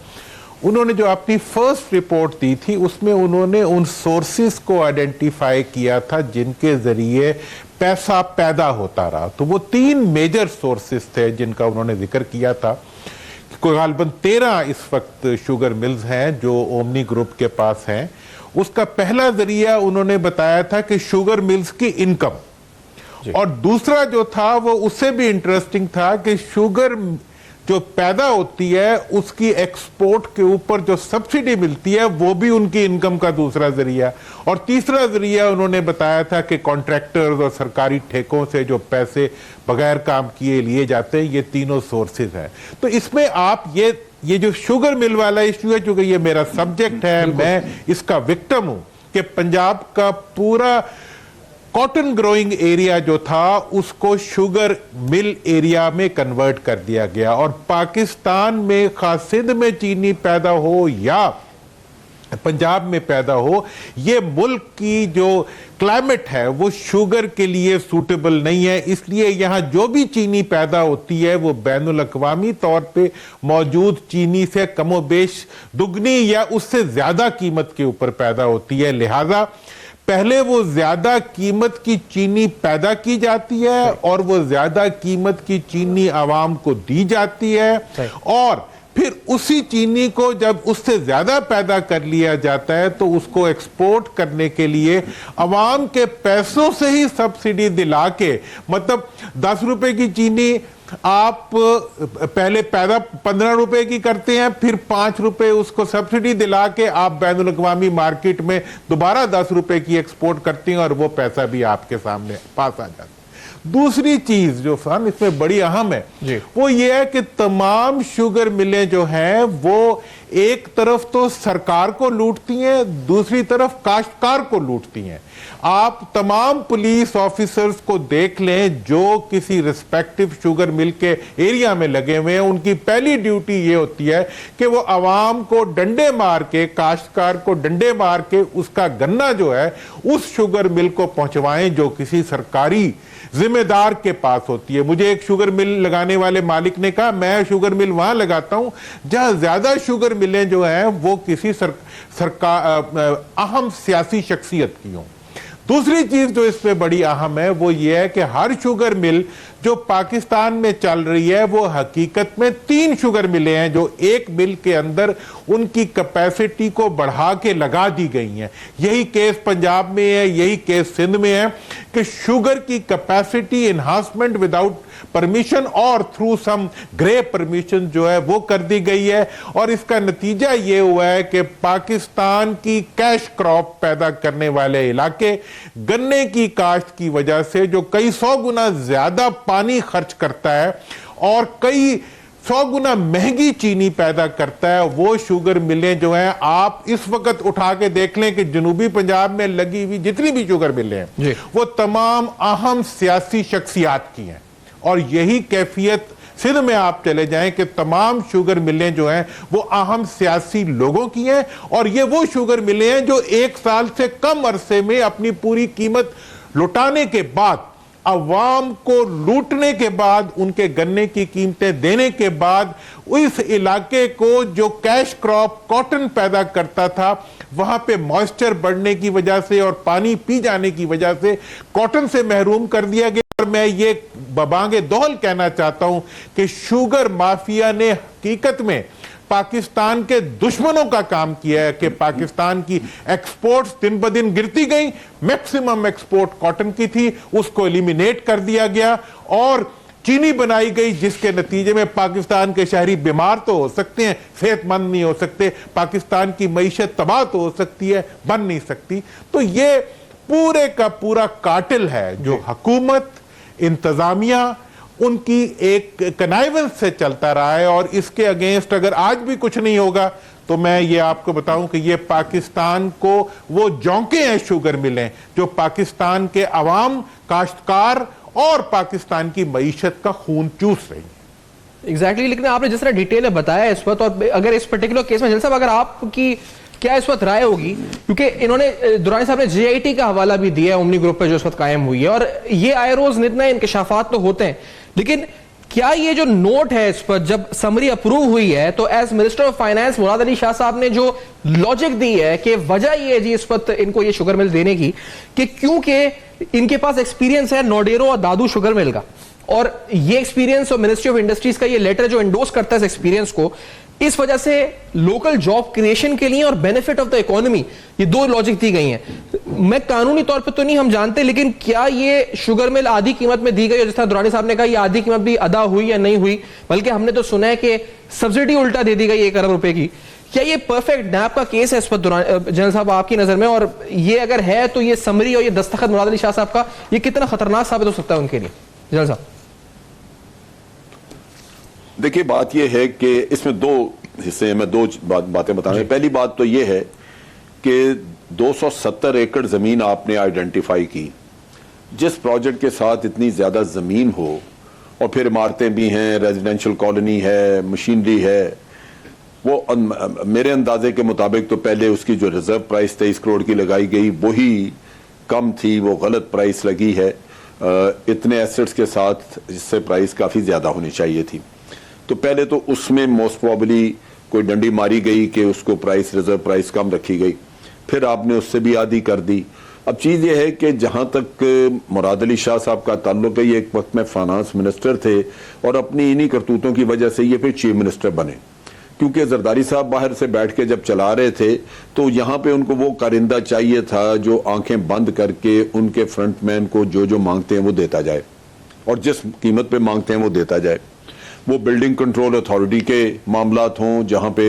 उन्होंने जो अपनी फर्स्ट रिपोर्ट दी थी उसमें उन्होंने उन सोर्सेस को आइडेंटिफाई किया था जिनके जरिए पैसा पैदा होता रहा। तो वो 3 मेजर सोर्सेस थे जिनका उन्होंने जिक्र किया था। गालबन 13 इस वक्त शुगर मिल्स हैं जो ओमनी ग्रुप के पास हैं। उसका पहला जरिया उन्होंने बताया था कि शुगर मिल्स की इनकम, और दूसरा जो था वो उससे भी इंटरेस्टिंग था कि शुगर जो पैदा होती है उसकी एक्सपोर्ट के ऊपर जो सब्सिडी मिलती है वो भी उनकी इनकम का दूसरा जरिया, और तीसरा जरिया उन्होंने बताया था कि कॉन्ट्रैक्टर्स और सरकारी ठेकों से जो पैसे बगैर काम किए लिए जाते हैं, ये तीनों सोर्सेज हैं। तो इसमें आप ये जो शुगर मिल वाला इश्यू है, चूंकि ये मेरा सब्जेक्ट है, मैं इसका विक्टिम हूं कि पंजाब का पूरा कॉटन ग्रोइंग एरिया जो था उसको शुगर मिल एरिया में कन्वर्ट कर दिया गया, और पाकिस्तान में खास सिंध में चीनी पैदा हो या पंजाब में पैदा हो, ये मुल्क की जो क्लाइमेट है वो शुगर के लिए सूटेबल नहीं है। इसलिए यहां जो भी चीनी पैदा होती है वो बैनुल अक़वामी तौर पे मौजूद चीनी से कमोबेश दुगनी या उससे ज्यादा कीमत के ऊपर पैदा होती है। लिहाजा पहले वो ज्यादा कीमत की चीनी पैदा की जाती है और वो ज्यादा कीमत की चीनी आवाम को दी जाती है, और फिर उसी चीनी को जब उससे ज्यादा पैदा कर लिया जाता है तो उसको एक्सपोर्ट करने के लिए अवाम के पैसों से ही सब्सिडी दिला के, मतलब 10 रुपए की चीनी आप पहले पैदा 15 रुपए की करते हैं, फिर 5 रुपए उसको सब्सिडी दिला के आप बैनुल अक़वामी मार्केट में दोबारा 10 रुपए की एक्सपोर्ट करते हैं और वो पैसा भी आपके सामने पास आ जाता है। दूसरी चीज जो फन इसमें बड़ी अहम है वो ये है कि तमाम शुगर मिलें जो हैं वो एक तरफ तो सरकार को लूटती हैं, दूसरी तरफ काश्तकार को लूटती हैं। आप तमाम पुलिस ऑफिसर्स को देख लें जो किसी रिस्पेक्टिव शुगर मिल के एरिया में लगे हुए हैं, उनकी पहली ड्यूटी ये होती है कि वो आवाम को डंडे मार के, काश्तकार को डंडे मार के उसका गन्ना जो है उस शुगर मिल को पहुंचवाएं जो किसी सरकारी जिम्मेदार के पास होती है। मुझे एक शुगर मिल लगाने वाले मालिक ने कहा मैं शुगर मिल वहां लगाता हूं जहां ज्यादा शुगर मिलें जो हैं वो किसी सरकार अहम सियासी शख्सियत की हों। दूसरी चीज जो इसमें बड़ी अहम है वो ये है कि हर शुगर मिल जो पाकिस्तान में चल रही है वो हकीकत में 3 शुगर मिलें हैं जो एक मिल के अंदर उनकी कैपेसिटी को बढ़ा के लगा दी गई हैं। यही केस पंजाब में है, यही केस सिंध में है कि शुगर की कैपेसिटी एनहांसमेंट विदाउट परमिशन और थ्रू सम ग्रे परमिशन जो है वो कर दी गई है, और इसका नतीजा ये हुआ है कि पाकिस्तान की कैश क्रॉप पैदा करने वाले इलाके गन्ने की काश्त की वजह से जो कई 100 गुना ज्यादा पानी खर्च करता है और कई 100 गुना महंगी चीनी पैदा करता है, वो शुगर मिलें जो हैं आप इस वक्त उठा के देख लें कि जनूबी पंजाब में लगी हुई जितनी भी शुगर मिलें हैं वो तमाम अहम सियासी शख्सियात की हैं, और यही कैफियत सिंध में आप चले जाएं कि तमाम शुगर मिलें जो हैं वो अहम सियासी लोगों की हैं, और ये वो शुगर मिलें हैं जो 1 साल से कम अरसे में अपनी पूरी कीमत लुटाने के बाद, अवाम को लूटने के बाद, उनके गन्ने की कीमतें देने के बाद इस इलाके को जो कैश क्रॉप कॉटन पैदा करता था वहां पे मॉइस्चर बढ़ने की वजह से और पानी पी जाने की वजह से कॉटन से महरूम कर दिया गया। और मैं ये बबांगे दोहल कहना चाहता हूं कि शुगर माफिया ने हकीकत में पाकिस्तान के दुश्मनों का काम किया है कि पाकिस्तान की एक्सपोर्ट्स दिन ब दिन गिरती गई। मैक्सिमम एक्सपोर्ट कॉटन की थी, उसको एलिमिनेट कर दिया गया और चीनी बनाई गई, जिसके नतीजे में पाकिस्तान के शहरी बीमार तो हो सकते हैं, सेहतमंद नहीं हो सकते। पाकिस्तान की मईशत तबाह तो हो सकती है, बन नहीं सकती। तो ये पूरे का पूरा कातिल है जो हुकूमत, इंतजामिया उनकी एक कनाइवेंस से चलता रहा है, और इसके अगेंस्ट अगर आज भी कुछ नहीं होगा तो मैं ये आपको बताऊं कि ये पाकिस्तान को वो जौंके हैं शुगर मिलें जो पाकिस्तान के अवाम, काश्तकार और पाकिस्तान की मईशत का खून चूस रही है। एग्जैक्टली लेकिन आपने जिस तरह डिटेल में बताया इस वक्त, और अगर इस पर्टिकुलर केस में जल साहब अगर आपकी क्या इस वक्त राय होगी, क्योंकि इन्होंने दुरानी साहब ने JIT का हवाला भी दिया है उमनी ग्रुप पे जो इस वक्त कायम हुई है, और ये आए रोज नए इंकशाफात तो होते हैं, लेकिन क्या ये जो नोट है इस पर जब समरी अप्रूव हुई है तो as minister of finance Murad Ali Shah साहब ने जो लॉजिक दी है कि वजह ये है जी इस वक्त इनको ये शुगर मिल देने की कि क्योंकि इनके पास एक्सपीरियंस है नोडेरो और दादू शुगर मिल का, और ये एक्सपीरियंस और मिनिस्ट्री ऑफ इंडस्ट्रीज का ये लेटर जो एंडोर्स करता है इस एक्सपीरियंस को, इस वजह से लोकल जॉब क्रिएशन के लिए और बेनिफिट ऑफ द इकोनॉमी, ये 2 लॉजिक दी गई हैं। मैं कानूनी तौर पे तो नहीं हम जानते, लेकिन क्या ये शुगर मिल आधी कीमत में दी गई, और जिस तरह दुरानी साहब ने कहा ये आधी कीमत भी अदा हुई या नहीं हुई, बल्कि हमने तो सुना है कि सब्सिडी उल्टा दे दी गई 1 अरब रुपए की। क्या ये परफेक्ट नैब का केस है इस पर जनरल साहब आपकी नजर में? और ये अगर है तो ये समरी और ये दस्तखत मुराद अली शाह साहब का ये कितना खतरनाक साबित हो सकता है उनके लिए? जनरल साहब देखिए, बात यह है कि इसमें 2 हिस्से हैं, मैं 2 बातें बताऊंगा। पहली बात तो यह है कि 270 एकड़ जमीन आपने आइडेंटिफाई की, जिस प्रोजेक्ट के साथ इतनी ज्यादा जमीन हो और फिर इमारतें भी हैं, रेजिडेंशियल कॉलोनी है, मशीनरी है, वो मेरे अंदाजे के मुताबिक तो पहले उसकी जो रिजर्व प्राइस 23 करोड़ की लगाई गई वही कम थी, वो गलत प्राइस लगी है। इतने एसेट्स के साथ जिससे प्राइस काफी ज्यादा होनी चाहिए थी, तो पहले तो उसमें मोस्ट प्रोबेबली कोई डंडी मारी गई कि उसको प्राइस, रिजर्व प्राइस कम रखी गई, फिर आपने उससे भी आधी कर दी। अब चीज ये है कि जहां तक मुराद अली शाह साहब का ताल्लुक है, ये एक वक्त में फाइनेंस मिनिस्टर थे और अपनी इन्हीं करतूतों की वजह से ये फिर चीफ मिनिस्टर बने, क्योंकि जरदारी साहब बाहर से बैठ के जब चला रहे थे तो यहां पे उनको वो कारिंदा चाहिए था जो आंखें बंद करके उनके फ्रंटमैन को जो जो मांगते हैं वो देता जाए, और जिस कीमत पे मांगते हैं वो देता जाए। वो बिल्डिंग कंट्रोल अथॉरिटी के मामलात हों जहां पे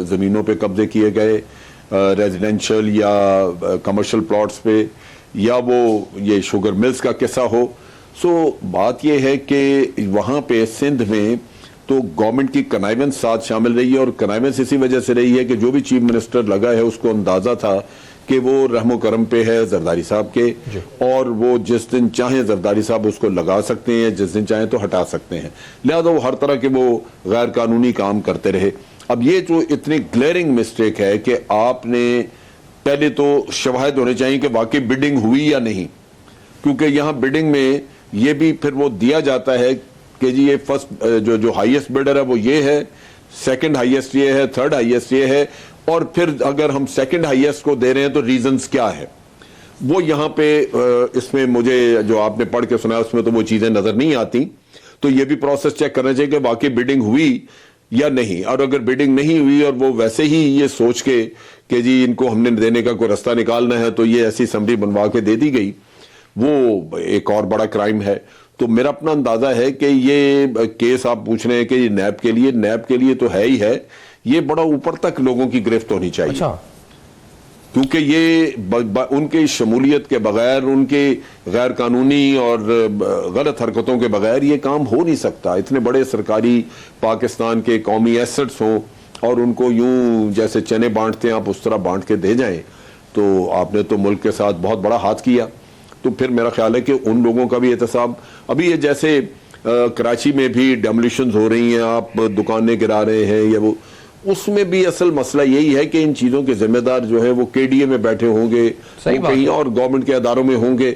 जमीनों पे कब्जे किए गए, रेजिडेंशियल या कमर्शियल प्लॉट्स पे, या वो ये शुगर मिल्स का किस्सा हो। सो बात यह है कि वहां पे सिंध में तो गवर्नमेंट की कनाइवेंस साथ शामिल रही है, और कनाइवेंस इसी वजह से रही है कि जो भी चीफ मिनिस्टर लगा है उसको अंदाजा था कि वो रहमो करम पे है जरदारी साहब के, और वो जिस दिन चाहें जरदारी साहब उसको लगा सकते हैं, जिस दिन चाहें तो हटा सकते हैं, लिहाजा वो हर तरह के वो गैर कानूनी काम करते रहे। अब ये जो इतनी ग्लेयरिंग मिस्टेक है कि आपने पहले तो शवाहिद होने चाहिए कि वाकई बिडिंग हुई या नहीं, क्योंकि यहाँ बिडिंग में ये भी फिर वो दिया जाता है कि जी ये फर्स्ट जो हाईएस्ट बिडर है वो ये है, सेकंड हाईएस्ट ये है, थर्ड हाईएस्ट ये है, और फिर अगर हम सेकंड हाईएस्ट को दे रहे हैं तो रीजंस क्या है, वो यहाँ पे इसमें मुझे जो आपने पढ़ के सुनाया उसमें तो वो चीजें नजर नहीं आती। तो ये भी प्रोसेस चेक करना चाहिए कि वाकई बिडिंग हुई या नहीं, और अगर बिडिंग नहीं हुई और वो वैसे ही ये सोच के कि जी इनको हमने देने का कोई रास्ता निकालना है तो ये ऐसी समरी बनवा के दे दी गई, वो एक और बड़ा क्राइम है। तो मेरा अपना अंदाजा है कि ये केस आप पूछ रहे हैं कि ये नैब के लिए तो है ही है, ये बड़ा ऊपर तक लोगों की गिरफ्त होनी चाहिए। अच्छा। क्योंकि ये उनकी शमूलियत के बगैर, उनके गैर कानूनी और गलत हरकतों के बगैर ये काम हो नहीं सकता। इतने बड़े सरकारी पाकिस्तान के कौमी एसेट्स हों और उनको यूं जैसे चने बांटते हैं आप उस तरह बांट के दे जाएं, तो आपने तो मुल्क के साथ बहुत बड़ा हाथ किया। तो फिर मेरा ख्याल है कि उन लोगों का भी एहतसाब, अभी ये जैसे कराची में भी डेमोलिशंस हो रही हैं, आप दुकानें गिरा रहे हैं या वो, उसमें भी असल मसला यही है कि इन चीजों के जिम्मेदार जो है वो केडीए में बैठे होंगे, कहीं और गवर्नमेंट के अदारों में होंगे।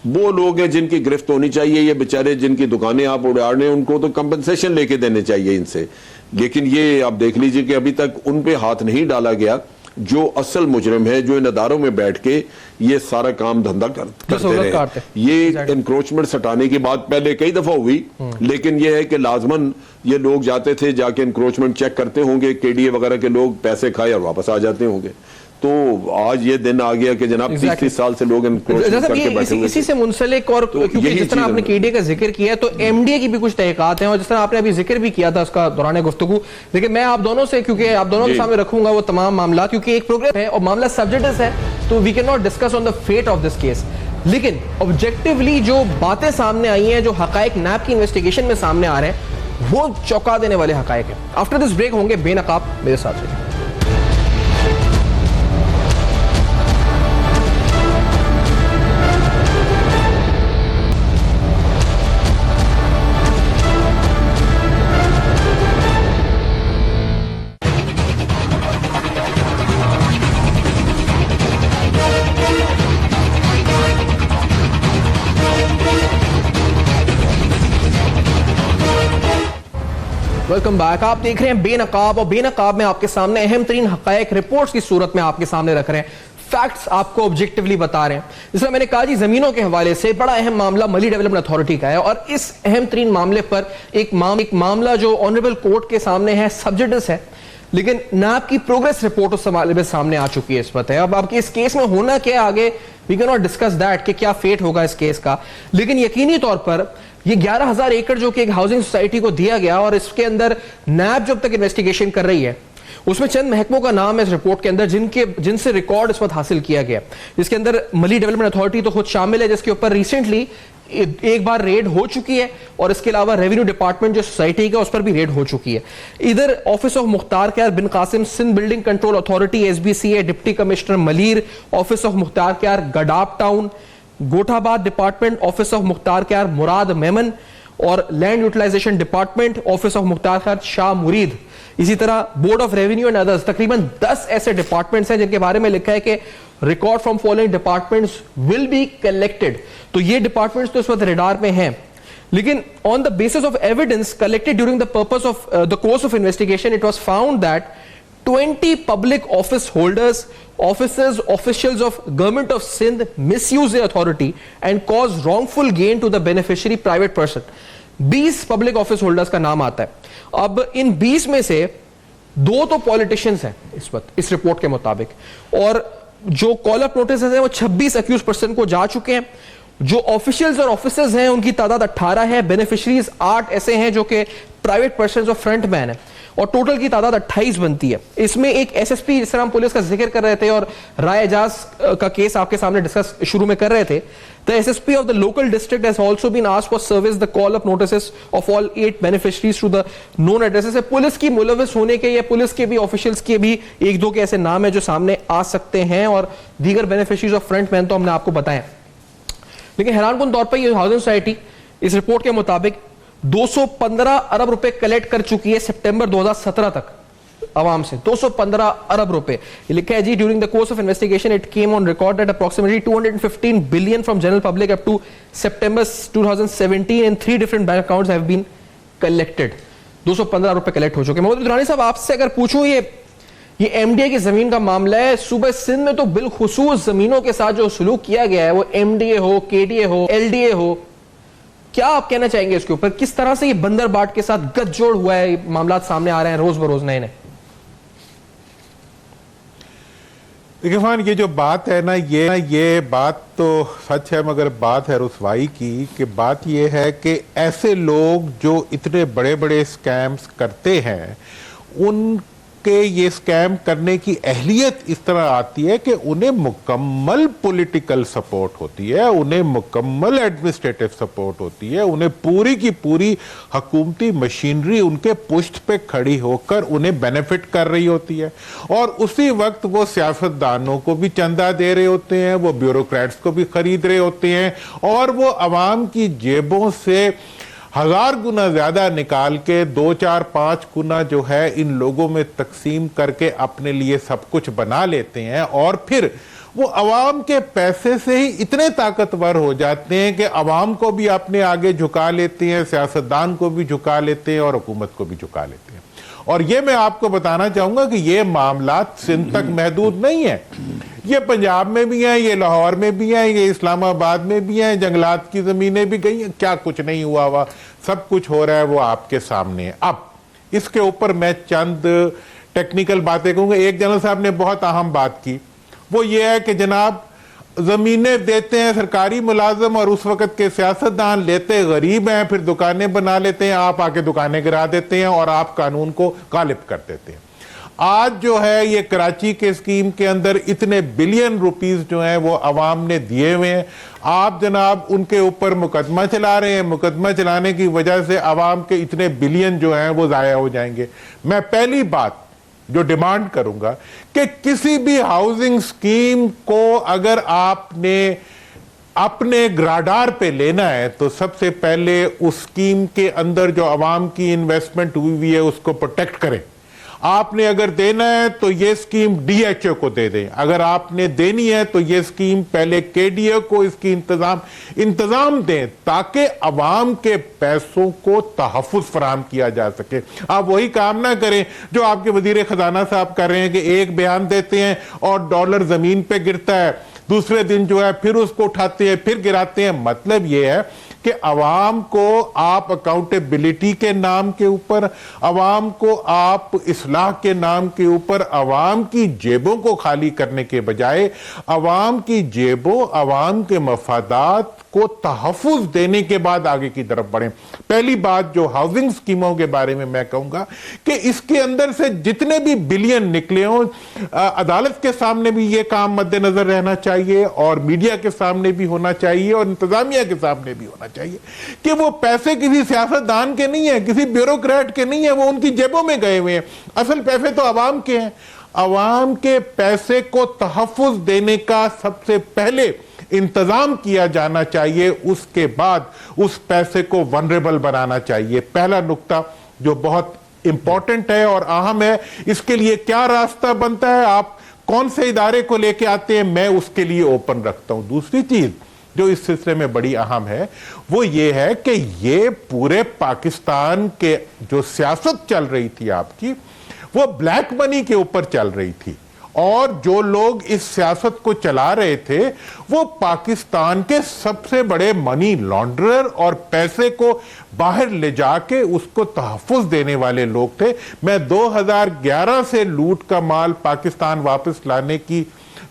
वो लोग हैं जिनकी गिरफ्त होनी चाहिए। ये बेचारे जिनकी दुकानें आप उड़ा रहे हैं उनको तो कंपनसेशन लेके देने चाहिए इनसे, लेकिन ये आप देख लीजिए कि अभी तक उन पे हाथ नहीं डाला गया जो असल मुजरिम है, जो इन अदारों में बैठ के ये सारा काम धंधा करते रहे। ये एनक्रोचमेंट हटाने की बात पहले कई दफा हुई, लेकिन ये है कि लाजमन ये लोग जाते थे, जाके एनक्रोचमेंट चेक करते होंगे, केडीए वगैरह के लोग पैसे खाए और वापस आ जाते होंगे। तो आज ये दिन आ गया कि जनाब 30 साल से लोग इसी से मुंसलिक, और क्योंकि जिस तरह आपने केडीए का जिक्र किया तो एमडीए की भी कुछ तहकीकात हैं, और जिस तरह आपने अभी जिक्र भी किया था उसका दौरान गुफ्तगू, लेकिन मैं आप दोनों से, क्योंकि आप दोनों के सामने रखूंगा वो तमाम मामला, क्योंकि एक प्रोग्राम है और मामला सब्जेक्टिव है, तो we can not discuss on the fate of this case, लेकिन ऑब्जेक्टिवली जो बातें सामने आई हैं, जो हकायक नैब की इन्वेस्टिगेशन में सामने आ रहे हैं, वो चौंका देने वाले हकायक हैं। आफ्टर दिस ब्रेक होंगे बेनकाब मेरे साथ रहिए। Welcome back. आप देख रहे हैं बेनकाब, और बेनकाब में आपके सामने अहम तरीन हकायक रिपोर्ट्स की सूरत में आपके सामने रख रहे हैं, फैक्ट्स आपको ऑब्जेक्टिवली बता रहे हैं। जिसमें मैंने कहा जी, जमीनों के हवाले से बड़ा अहम मामला मली डेवलपमेंट अथॉरिटी का है, और इस अहम तरीन मामले पर एक मामला जो ऑनरेबल कोर्ट के सामने है, सब्जेक्टिव है, लेकिन नैब की प्रोग्रेस रिपोर्ट उस हवाले में सामने आ चुकी है इस वक्त है। अब आपके इस केस में होना क्या आगे, we can not discuss that कि क्या फेट होगा इस केस का, लेकिन यकीनी तौर पर ये 11,000 एकड़ जो कि एक हाउसिंग सोसाइटी को दिया गया और इसके अंदर नैब जब तक इन्वेस्टिगेशन कर रही है, उसमें चंद महकमों का नाम है इस रिपोर्ट के अंदर जिनसे रिकॉर्ड इस वक्त हासिल किया गया, जिसके अंदर मली डेवलपमेंट अथॉरिटी तो खुद शामिल है, जिसके ऊपर रिसेंटली एक बार रेड हो चुकी है, और इसके अलावा रेवेन्यू डिपार्टमेंट जो सोसाइटी का उस पर भी रेड हो चुकी है। इधर office of Mukhtiarkar Bin Qasim Sindh building control authority SBCA deputy commissioner Malir, office of Mukhtiarkar Gadap town, Gothabad department office of Mukhtiarkar Murad Memon, और land utilization department office of Mukhtiarkar Shah Murid, इसी तरह board of revenue and others, तकरीबन 10 ऐसे डिपार्टमेंट्स हैं जिनके बारे में लिखा है कि record from following departments will be collected. तो ये डिपार्टमेंट्स तो इस वक्त रडार में हैं, लेकिन on the basis of evidence collected during the purpose of the course of investigation it was found that 20 public office holders, officers, officials of government of Sindh misuse their authority and cause wrongful gain to the beneficiary private person. 20 public office holders का नाम आता है। अब इन 20 में से 2 तो politicians हैं इस वक्त इस रिपोर्ट के मुताबिक, और जो कॉल अप नोटिस हैं वो 26 अक्यूज पर्सन को जा चुके हैं। जो ऑफिशियल्स और ऑफिसर्स हैं उनकी तादाद 18 है, बेनिफिशरीज 8 ऐसे हैं जो कि प्राइवेट पर्सन और फ्रंट मैन है, और टोटल की तादाद 28 बनती है। इसमें एक SSP, जिस तरह हम पुलिस का जिक्र कर रहे थे और राय एजाज का केस आपके सामने डिस्कस शुरू में कर रहे थे, the SSP of the local district has also been asked for service the call up notices of all 8 beneficiaries to the known addresses। Police की मुलविस होने के या पुलिस के भी ऑफिशियल्स के भी 1-2 के ऐसे नाम है जो सामने आ सकते हैं, और दीगर बेनिफिशरीज ऑफ फ्रंट मैन तो हमने आपको बताया। लेकिन हैरानकुन तौर पर ये हाउसिंग सोसाइटी इस रिपोर्ट के मुताबिक 215 अरब रुपए कलेक्ट कर चुकी है सितंबर 2017 तक आवाम से। 215 अरब रुपए लिखा है जी, during the course of investigation it came on record that approximately 215 billion from general public up to September 2017 in 3 different bank accounts have been collected. 215 रुपए कलेक्ट हो चुके। मोहम्मद दुरानी साहब, आपसे अगर पूछूं, ये MDA की जमीन का मामला है। सूबे सिंध में तो बिलखुसूस जमीनों के साथ जो सलूक किया गया है, वो MDA हो, KDA हो, LDA हो, क्या आप कहना चाहेंगे इसके ऊपर? किस तरह से ये बंदर बाट के साथ गठजोड़ हुआ है, मामला सामने आ रहे हैं रोज बरोज नए नए? देखिए फान, ये जो बात है ना, ये बात तो सच है, मगर बात है रुसवाई की। कि बात ये है कि ऐसे लोग जो इतने बड़े बड़े स्कैम्स करते हैं, उनके ये स्कैम करने की अहलियत इस तरह आती है कि उन्हें मुकम्मल पॉलिटिकल सपोर्ट होती है, उन्हें मुकम्मल एडमिनिस्ट्रेटिव सपोर्ट होती है, उन्हें पूरी की पूरी हुकूमती मशीनरी उनके पुष्ट पे खड़ी होकर उन्हें बेनिफिट कर रही होती है, और उसी वक्त वो सियासतदानों को भी चंदा दे रहे होते हैं, वो ब्यूरोक्रेट्स को भी खरीद रहे होते हैं, और वो अवाम की जेबों से 1000 गुना ज्यादा निकाल के 2, 4, 5 गुना जो है इन लोगों में तकसीम करके अपने लिए सब कुछ बना लेते हैं, और फिर वो अवाम के पैसे से ही इतने ताकतवर हो जाते हैं कि अवाम को भी अपने आगे झुका लेते हैं, सियासतदान को भी झुका लेते हैं, और हुकूमत को भी झुका लेते हैं। और ये मैं आपको बताना चाहूंगा कि ये मामला सिंध तक महदूद नहीं है, ये पंजाब में भी हैं, ये लाहौर में भी हैं, ये इस्लामाबाद में भी हैं, जंगलात की जमीनें भी गई हैं, क्या कुछ नहीं हुआ हुआ, सब कुछ हो रहा है, वो आपके सामने है। अब इसके ऊपर मैं चंद टेक्निकल बातें कहूंगा। एक जनरल साहब ने बहुत अहम बात की, वो ये है कि जनाब जमीनें देते हैं सरकारी मुलाजम, और उस वक्त के सियासतदान लेते गरीब हैं, फिर दुकानें बना लेते हैं, आप आके दुकानें गिरा देते हैं और आप कानून को गालिब कर देते हैं। आज जो है ये कराची के स्कीम के अंदर इतने बिलियन रुपीस जो हैं वो अवाम ने दिए हुए हैं, आप जनाब उनके ऊपर मुकदमा चला रहे हैं। मुकदमा चलाने की वजह से अवाम के इतने बिलियन जो हैं वो जाया हो जाएंगे। मैं पहली बात जो डिमांड करूंगा कि किसी भी हाउसिंग स्कीम को अगर आपने अपने ग्राडार पे लेना है तो सबसे पहले उस स्कीम के अंदर जो अवाम की इन्वेस्टमेंट हुई है उसको प्रोटेक्ट करें। आपने अगर देना है तो ये स्कीम DHO को दे दें, अगर आपने देनी है तो ये स्कीम पहले KDA को इसकी इंतजाम दें, ताकि अवाम के पैसों को तहफ़्फ़ुज़ फराहम किया जा सके। आप वही काम ना करें जो आपके वजीर खजाना साहब कर रहे हैं कि एक बयान देते हैं और डॉलर जमीन पे गिरता है, दूसरे दिन जो है फिर उसको उठाते हैं, फिर गिराते हैं। मतलब ये है कि अवाम को आप अकाउंटेबिलिटी के नाम के ऊपर, अवाम को आप इस्लाह के नाम के ऊपर, अवाम की जेबों को खाली करने के बजाय अवाम की जेबों, अवाम के मफादात को तहफ़्फ़ुज़ देने के बाद आगे की तरफ बढ़ें। पहली बात जो हाउसिंग स्कीमों के बारे में मैं कहूंगा कि इसके अंदर से जितने भी बिलियन निकले हों, अदालत के सामने भी ये काम मद्देनजर रहना चाहिए और मीडिया के सामने भी होना चाहिए और इंतजामिया के सामने भी होना चाहिए कि वो पैसे किसी सियासतदान के नहीं है, किसी ब्यूरोक्रेट के नहीं है, वो उनकी जेबों में गए हुए हैं। असल पैसे तो अवाम के हैं। अवाम के पैसे को तहफ़्फ़ुज़ देने का सबसे पहले इंतजाम किया जाना चाहिए, उसके बाद उस पैसे को वनरेबल बनाना चाहिए। पहला नुक्ता जो बहुत इंपॉर्टेंट है और अहम है, इसके लिए क्या रास्ता बनता है, आप कौन से इदारे को लेके आते हैं, मैं उसके लिए ओपन रखता हूं। दूसरी चीज जो इस सिलसिले में बड़ी अहम है वो ये है कि ये पूरे पाकिस्तान के जो सियासत चल रही थी आपकी, वो ब्लैक मनी के ऊपर चल रही थी और जो लोग इस सियासत को चला रहे थे वो पाकिस्तान के सबसे बड़े मनी लॉन्ड्रर और पैसे को बाहर ले जाके उसको तहफ़्फ़ुज़ देने वाले लोग थे। मैं 2011 से लूट का माल पाकिस्तान वापस लाने की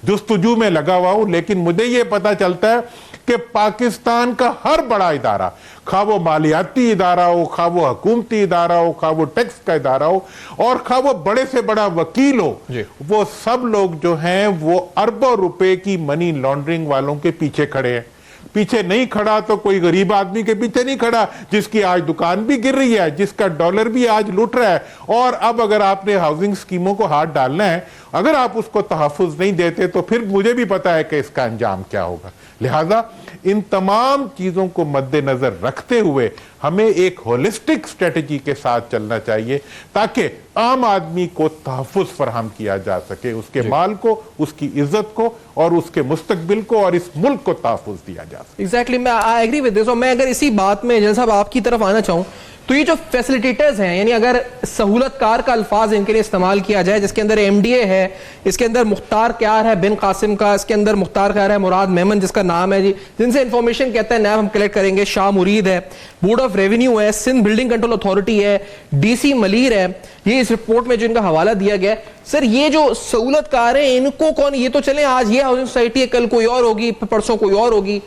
जुस्तजू में लगा हुआ हूं, लेकिन मुझे यह पता चलता है कि पाकिस्तान का हर बड़ा इदारा, खा वो मालियाती इदारा हो, खा वो हुकूमती इदारा हो, खा वो टैक्स का इदारा हो और खा वो बड़े से बड़ा वकील हो, वो सब लोग जो हैं वो अरबों रुपए की मनी लॉन्ड्रिंग वालों के पीछे खड़े हैं। पीछे नहीं खड़ा तो कोई गरीब आदमी के पीछे नहीं खड़ा जिसकी आज दुकान भी गिर रही है, जिसका डॉलर भी आज लूट रहा है। और अब अगर आपने हाउसिंग स्कीमों को हाथ डालना है, अगर आप उसको तहफ़्फ़ुज़ नहीं देते तो फिर मुझे भी पता है कि इसका अंजाम क्या होगा। लिहाजा इन तमाम चीजों को मद्देनजर रखते हुए हमें एक होलिस्टिक स्ट्रेटजी के साथ चलना चाहिए ताकि आम आदमी को तहफ़्फ़ुज़ फराहम किया जा सके, उसके माल को, उसकी इज्जत को और उसके मुस्तकबिल को और इस मुल्क को तहफ़्फ़ुज़ दिया जा सके। एग्जैक्टली, मैं आई एग्री विद दिस। और मैं अगर इसी बात में जनरल साहब आपकी तरफ आना चाहूं तो ये जो फैसिलिटेटर्स हैं, यानी अगर सहूलतकार का अल्फाज इनके लिए इस्तेमाल किया जाए, जिसके अंदर एमडीए है, इसके अंदर मुख्तार क्यार है बिन कासिम का, इसके अंदर मुख्तार क्यार है मुराद मेमन जिसका नाम है जी, जिनसे इंफॉर्मेशन कहता है नैब हम कलेक्ट करेंगे, शाह मुरीद है, बोर्ड ऑफ रेवेन्यू है, सिंध बिल्डिंग कंट्रोल अथॉरिटी है, डीसी मलीर है, ये इस रिपोर्ट में जो इनका हवाला दिया गया है। सर ये जो सहूलतकार है इनको कौन, ये तो चले आज ये हाउसिंग सोसाइटी है, कल कोई और होगी, परसों कोई और होगी,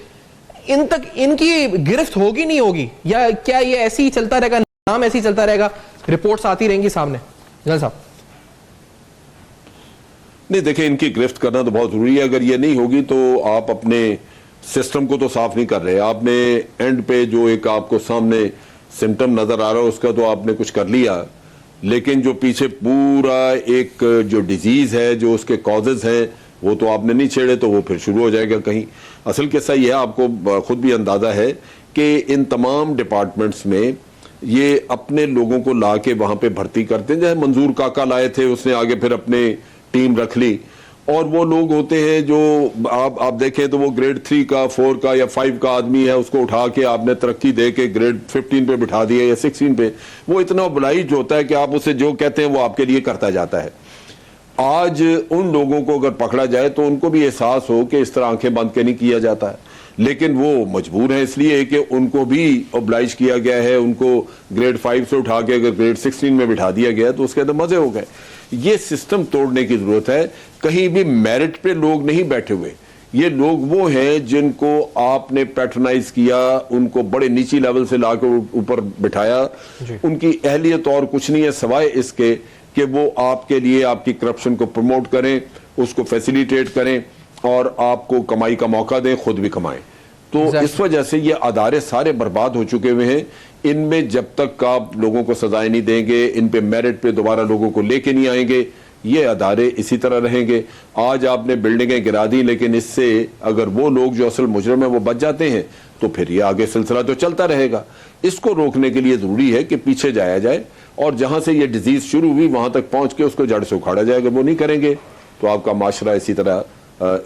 इन तक इनकी गिरफ्त होगी नहीं होगी, या क्या ये ऐसे ही चलता रहेगा, नाम ऐसे ही चलता रहेगा, रिपोर्ट्स आती रहेंगी सामने? जनरल साहब नहीं, देखिए इनकी गिरफ्त करना तो बहुत जरूरी है। अगर ये नहीं होगी तो आप अपने सिस्टम को तो साफ नहीं कर रहे। आपने एंड पे जो एक आपको सामने सिम्टम नजर आ रहा है उसका तो आपने कुछ कर लिया, लेकिन जो पीछे पूरा एक जो डिजीज है, जो उसके कॉजेज हैं, वो तो आपने नहीं छेड़े, तो वो फिर शुरू हो जाएगा कहीं। असल किस्सा ये है, आपको खुद भी अंदाजा है कि इन तमाम डिपार्टमेंट्स में ये अपने लोगों को ला के वहां पे भर्ती करते हैं। जैसे मंजूर काका लाए थे, उसने आगे फिर अपने टीम रख ली, और वो लोग होते हैं जो आप देखें तो वो ग्रेड 3 का, 4 का या 5 का आदमी है, उसको उठा के आपने तरक्की दे के ग्रेड 15 पे बिठा दिया या 16 पे। वो इतना obliged होता है कि आप उसे जो कहते हैं वो आपके लिए करता जाता है। आज उन लोगों को अगर पकड़ा जाए तो उनको भी एहसास हो कि इस तरह आंखें बंद के नहीं किया जाता है, लेकिन वो मजबूर है इसलिए कि उनको भी ऑब्लाइज किया गया है। उनको ग्रेड 5 से उठा के अगर ग्रेड 16 में बिठा दिया गया तो उसके अंदर मजे हो गए। ये सिस्टम तोड़ने की जरूरत है। कहीं भी मेरिट पे लोग नहीं बैठे हुए, ये लोग वो हैं जिनको आपने पैट्रनाइज किया, उनको बड़े नीची लेवल से लाकर ऊपर बिठाया। उनकी अहलियत और कुछ नहीं है सिवाय इसके कि वो आपके लिए आपकी करप्शन को प्रमोट करें, उसको फैसिलिटेट करें और आपको कमाई का मौका दें, खुद भी कमाएं। तो इस वजह से ये अदारे सारे बर्बाद हो चुके हुए हैं। इनमें जब तक आप लोगों को सजाएं नहीं देंगे, इन पे मेरिट पे दोबारा लोगों को लेके नहीं आएंगे, ये अदारे इसी तरह रहेंगे। आज आपने बिल्डिंगें गिरा दी, लेकिन इससे अगर वो लोग जो असल मुजरिम है वो बच जाते हैं तो फिर ये आगे सिलसिला तो चलता रहेगा। इसको रोकने के लिए जरूरी है कि पीछे जाया जाए और जहां से ये डिजीज शुरू हुई वहां तक पहुंच के उसको जड़ से उखाड़ा जाएगा। वो नहीं करेंगे तो आपका माशरा इसी तरह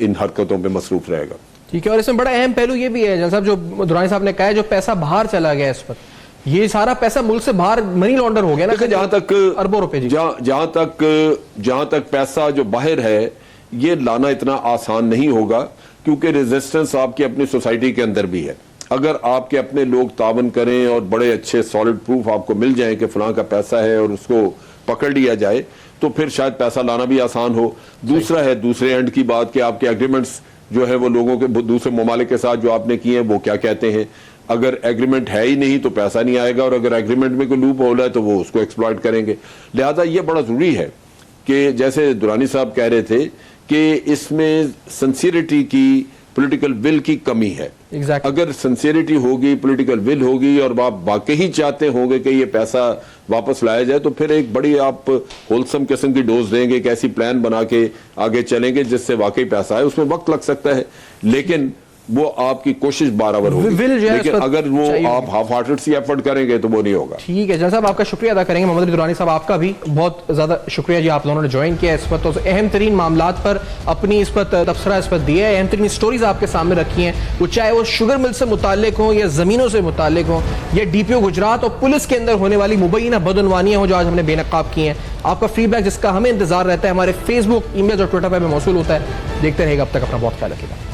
इन हरकतों पे मसरूफ रहेगा। ठीक है, और इसमें बड़ा अहम पहलू ये भी है जनरल साहब, जो दुरानी साहब ने कहा है, जो पैसा बाहर चला गया इस वक्त, ये सारा पैसा मुल्क से बाहर मनी लॉन्डर हो गया ना, जहां तक अरबों रुपए, जहां तक पैसा जो बाहर है ये लाना इतना आसान नहीं होगा, क्योंकि रेजिस्टेंस आपकी अपनी सोसाइटी के अंदर भी है। अगर आपके अपने लोग तावन करें और बड़े अच्छे सॉलिड प्रूफ आपको मिल जाए कि फलां का पैसा है और उसको पकड़ लिया जाए, तो फिर शायद पैसा लाना भी आसान हो। दूसरा है दूसरे एंड की बात कि आपके एग्रीमेंट्स जो है वो लोगों के दूसरे ममालिक के साथ जो आपने किए हैं वो क्या कहते हैं। अगर एग्रीमेंट है ही नहीं तो पैसा नहीं आएगा, और अगर एग्रीमेंट में कोई लूप होल है तो वो उसको एक्सप्लॉइट करेंगे। लिहाजा ये बड़ा जरूरी है कि जैसे दुरानी साहब कह रहे थे कि इसमें सिंसियरिटी की, पॉलिटिकल विल की कमी है। Exactly. अगर सिंसियरिटी होगी, पॉलिटिकल विल होगी और आप वाकई चाहते होंगे कि ये पैसा वापस लाया जाए, तो फिर एक बड़ी आप होलसम किस्म की डोज देंगे कि ऐसी प्लान बना के आगे चलेंगे जिससे वाकई पैसा है। उसमें वक्त लग सकता है लेकिन वो आपकी कोशिश बराबर होगी। लेकिन अगर वो आप हाफ हार्टेड सी एफर्ट करेंगे तो वो नहीं होगा। ठीक है, जनाब साहब आपका शुक्रिया अदा करेंगे। मोहम्मद अली दुरानी साहब आपका भी बहुत ज्यादा शुक्रिया जी, आप दोनों ने ज्वाइन किया इस पर, तो अहम तरीन मामलात पर अपनी इस पर तबसरा इस पर दिया है, अहम तरीन स्टोरीज आपके सामने रखी हैं, वो चाहे वो शुगर मिल से मुताल्लिक हो या जमीनों से मुताल्लिक हो या डीपीओ गुजरात और पुलिस के अंदर होने वाली मुबैना बदअनवानियां हो जो आज हमने बेनकाब की हैं। आपका फीडबैक जिसका हमें इंतजार रहता है हमारे फेसबुक, ईमेल और ट्विटर पर मौसूल होता है। देखते रहेगा, अब तक अपना बहुत ख्याल रखिएगा।